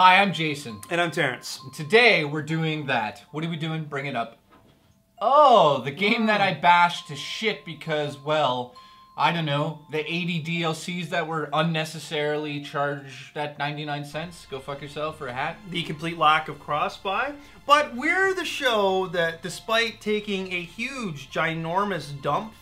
Hi, I'm Jason. And I'm Terence. And today we're doing that. What are we doing? Bring it up. Oh, the game that I bashed to shit because, well, I don't know, the 80 DLCs that were unnecessarily charged at 99 cents. Go fuck yourself for a hat. The complete lack of cross-buy. But we're the show that, despite taking a huge, ginormous dump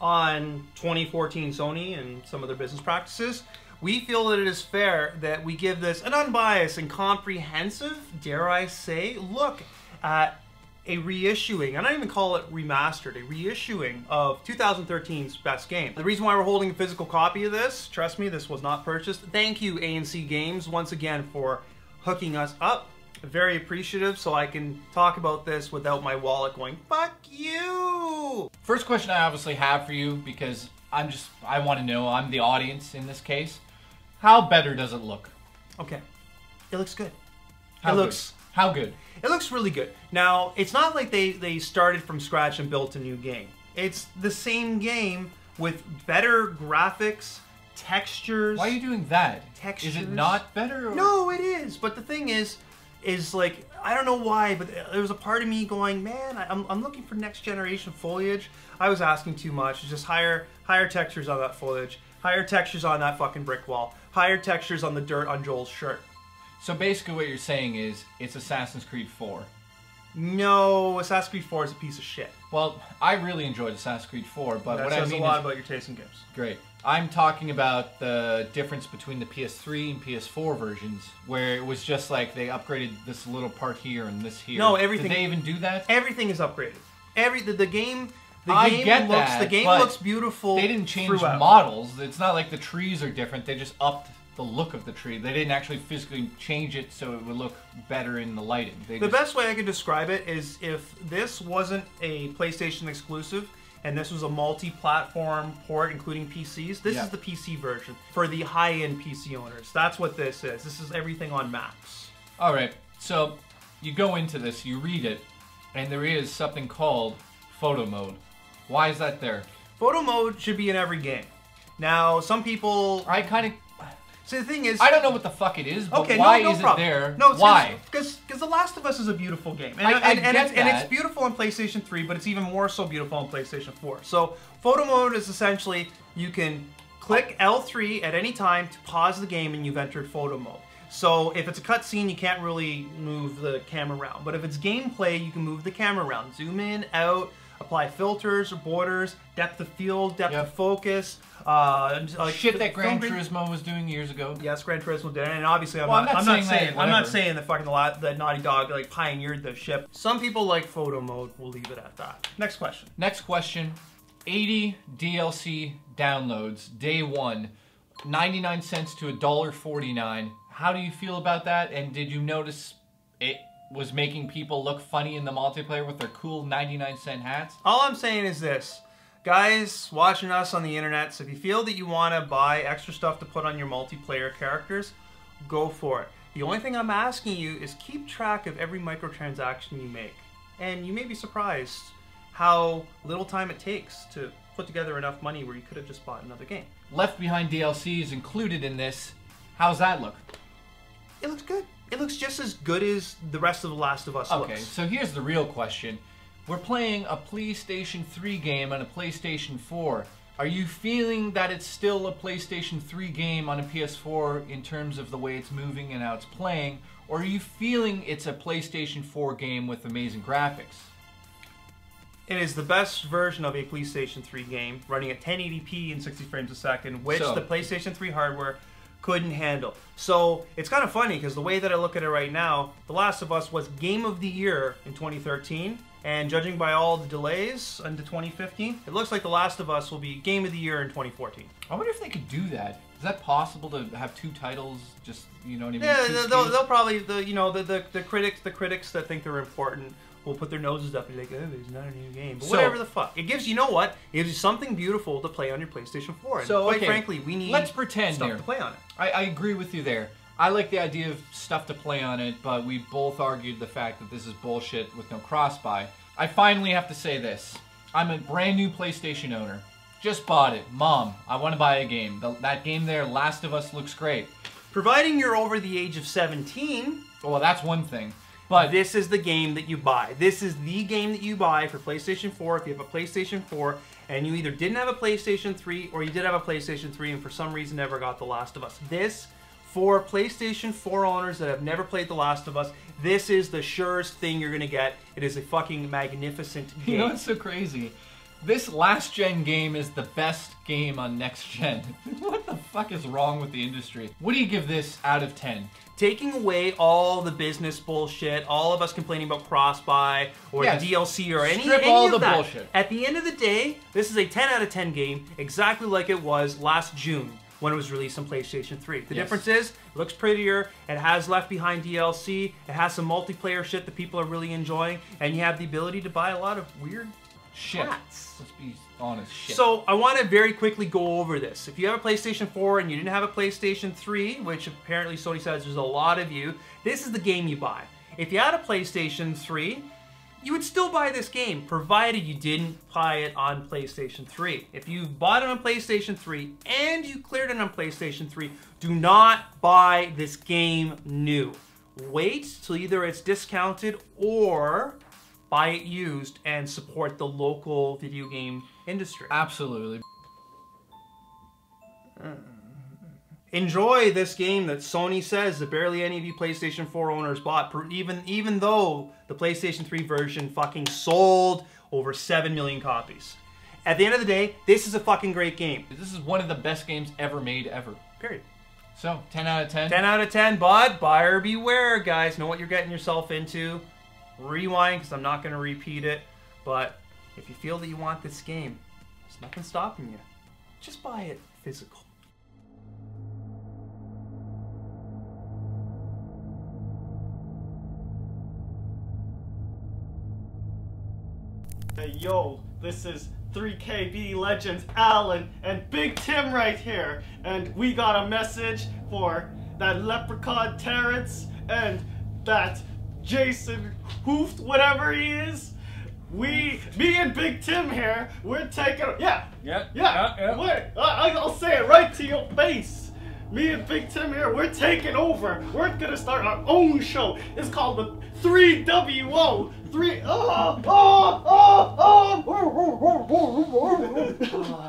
on 2014 Sony and some of their business practices, we feel that it is fair that we give this an unbiased and comprehensive, dare I say, look at a reissuing, I don't even call it remastered, a reissuing of 2013's best game. The reason why we're holding a physical copy of this, trust me, this was not purchased. Thank you, A&C Games, once again for hooking us up. Very appreciative, so I can talk about this without my wallet going, fuck you! First question I obviously have for you, because I want to know, I'm the audience in this case. How better does it look? Okay, it looks good. How good? It looks really good. Now, it's not like they started from scratch and built a new game. It's the same game with better graphics, textures. Why are you doing that? Textures. Is it not better? Or? No, it is. But the thing is like, I don't know why, but there was a part of me going, man, I'm looking for next generation foliage. I was asking too much. Just higher textures on that foliage. Higher textures on that fucking brick wall. Higher textures on the dirt on Joel's shirt. So basically what you're saying is, it's Assassin's Creed 4. No, Assassin's Creed 4 is a piece of shit. Well, I really enjoyed Assassin's Creed 4, but that what I mean says a lot about your taste in games. Great. I'm talking about the difference between the PS3 and PS4 versions, where it was just like they upgraded this little part here and this here. No, everything. Did they even do that? Everything is upgraded. The game The game looks beautiful. They didn't change throughout. models. It's not like the trees are different. They just upped the look of the tree. They didn't actually physically change it so it would look better in the lighting. The best way I could describe it is if this wasn't a PlayStation exclusive and this was a multi-platform port including PCs, this is the PC version for the high-end PC owners. That's what this is. This is everything on Macs. Alright, so you go into this, you read it, and there is something called photo mode. Why is that there? Photo mode should be in every game. Now, some people... See, the thing is... I don't know what the fuck it is, but okay, why no is problem. it there? No, why? Because The Last of Us is a beautiful game. And it's beautiful on PlayStation 3, but it's even more so beautiful on PlayStation 4. So, photo mode is essentially, you can click L3 at any time to pause the game and you've entered photo mode. So, if it's a cutscene, you can't really move the camera around. But if it's gameplay, you can move the camera around. Zoom in, out, apply filters or borders, depth of field, depth of focus. Shit that Gran Turismo was doing years ago. Yes, Gran Turismo did, and obviously I'm not saying the fucking that Naughty Dog like pioneered the ship. Some people like photo mode. We'll leave it at that. Next question. Next question. 80 DLC downloads day one, 99 cents to $1.49. How do you feel about that? And did you notice it was making people look funny in the multiplayer with their cool 99-cent hats? All I'm saying is this. Guys watching us on the internet, so if you feel that you want to buy extra stuff to put on your multiplayer characters, go for it. The only thing I'm asking you is keep track of every microtransaction you make. And you may be surprised how little time it takes to put together enough money where you could have just bought another game. Left Behind DLC is included in this. How's that look? It looks good. It looks just as good as the rest of The Last of Us looks. Okay, so here's the real question. We're playing a PlayStation 3 game on a PlayStation 4. Are you feeling that it's still a PlayStation 3 game on a PS4 in terms of the way it's moving and how it's playing? Or are you feeling it's a PlayStation 4 game with amazing graphics? It is the best version of a PlayStation 3 game, running at 1080p and 60 frames a second, which the PlayStation 3 hardware couldn't handle. So it's kind of funny because the way that I look at it right now, The Last of Us was Game of the Year in 2013, and judging by all the delays into 2015, it looks like The Last of Us will be Game of the Year in 2014. I wonder if they could do that. Is that possible to have two titles? Just, you know what I mean? Yeah, they'll probably the critics that think they're important will put their noses up and be like, oh, it's not a new game. But whatever the fuck. It gives, you know what? It gives you something beautiful to play on your PlayStation 4. And so, quite frankly, we need let's pretend stuff to play on it. I agree with you there. I like the idea of stuff to play on it, but we both argued the fact that this is bullshit with no cross-buy. I finally have to say this. I'm a brand new PlayStation owner. Just bought it. Mom, I want to buy a game. That game there, Last of Us, looks great. Providing you're over the age of 17, Well, that's one thing. But this is the game that you buy. This is the game that you buy for PlayStation 4 if you have a PlayStation 4 and you either didn't have a PlayStation 3 or you did have a PlayStation 3 and for some reason never got The Last of Us. This, for PlayStation 4 owners that have never played The Last of Us, this is the surest thing you're gonna get. It is a fucking magnificent game. You know what's so crazy? This last gen game is the best game on next gen. What the fuck is wrong with the industry? What do you give this out of 10? Taking away all the business bullshit, all of us complaining about cross-buy or the DLC or any all of that. bullshit. At the end of the day, this is a 10 out of 10 game, exactly like it was last June when it was released on PlayStation 3. The difference is, it looks prettier, it has Left Behind DLC, it has some multiplayer shit that people are really enjoying, and you have the ability to buy a lot of weird Shit. hats. Let's be honest, shit. So, I want to very quickly go over this. If you have a PlayStation 4 and you didn't have a PlayStation 3, which apparently Sony says there's a lot of you, this is the game you buy. If you had a PlayStation 3, you would still buy this game, provided you didn't buy it on PlayStation 3. If you bought it on PlayStation 3 and you cleared it on PlayStation 3, do not buy this game new. Wait till either it's discounted or buy it used and support the local video game industry. Absolutely. Enjoy this game that Sony says that barely any of you PlayStation 4 owners bought, even though the PlayStation 3 version fucking sold over 7 million copies. At the end of the day, this is a fucking great game. This is one of the best games ever made, ever. Period. So, 10 out of 10? 10 out of 10, but buyer beware, guys. Know what you're getting yourself into. Rewind, because I'm not going to repeat it. But if you feel that you want this game, there's nothing stopping you. Just buy it physical. Hey yo, this is 3KB Legends Alan and Big Tim right here, and we got a message for that leprechaun Terence and that Jason Hooft, whatever he is. Me and Big Tim here, we're taking, yeah. Wait, I'll say it right to your face. Me and Big Tim here, we're taking over. We're gonna start our own show. It's called the 3WO.